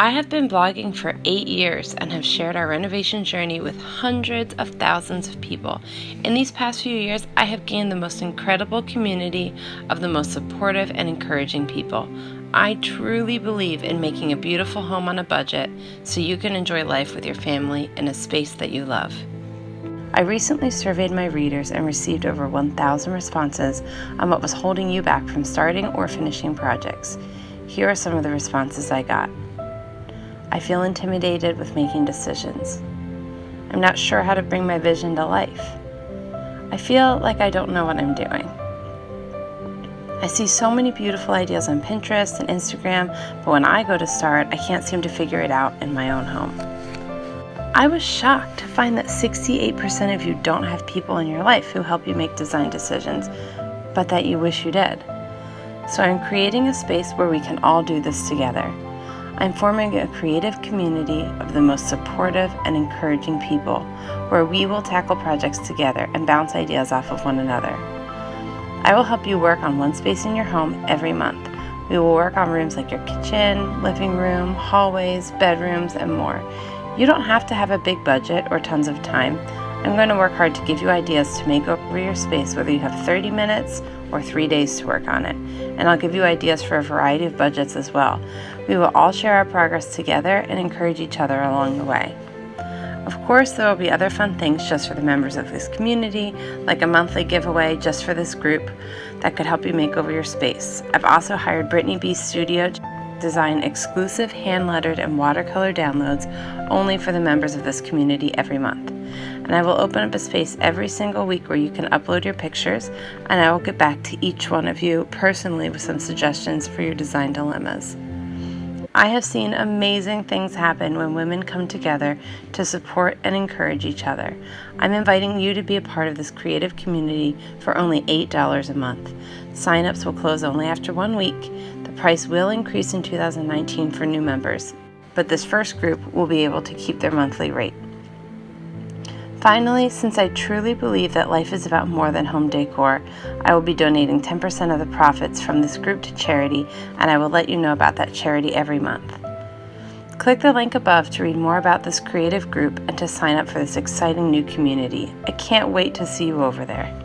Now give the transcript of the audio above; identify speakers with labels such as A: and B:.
A: I have been blogging for 8 years and have shared our renovation journey with hundreds of thousands of people. In these past few years, I have gained the most incredible community of the most supportive and encouraging people. I truly believe in making a beautiful home on a budget so you can enjoy life with your family in a space that you love. I recently surveyed my readers and received over 1,000 responses on what was holding you back from starting or finishing projects. Here are some of the responses I got. I feel intimidated with making decisions. I'm not sure how to bring my vision to life. I feel like I don't know what I'm doing. I see so many beautiful ideas on Pinterest and Instagram, but when I go to start, I can't seem to figure it out in my own home. I was shocked to find that 68% of you don't have people in your life who help you make design decisions, but that you wish you did. So I'm creating a space where we can all do this together. I'm forming a creative community of the most supportive and encouraging people, where we will tackle projects together and bounce ideas off of one another. I will help you work on one space in your home every month. We will work on rooms like your kitchen, living room, hallways, bedrooms, and more. You don't have to have a big budget or tons of time. I'm going to work hard to give you ideas to make over your space, whether you have 30 minutes or 3 days to work on it. And I'll give you ideas for a variety of budgets as well. We will all share our progress together and encourage each other along the way. Of course, there will be other fun things just for the members of this community, like a monthly giveaway just for this group that could help you make over your space. I've also hired Brittany B's studio to design exclusive hand-lettered and watercolor downloads only for the members of this community every month. And I will open up a space every single week where you can upload your pictures, and I will get back to each one of you personally with some suggestions for your design dilemmas. I have seen amazing things happen when women come together to support and encourage each other. I'm inviting you to be a part of this creative community for only $8 a month. Sign-ups will close only after 1 week. The price will increase in 2019 for new members, but this first group will be able to keep their monthly rate. Finally, since I truly believe that life is about more than home decor, I will be donating 10% of the profits from this group to charity, and I will let you know about that charity every month. Click the link above to read more about this creative group and to sign up for this exciting new community. I can't wait to see you over there.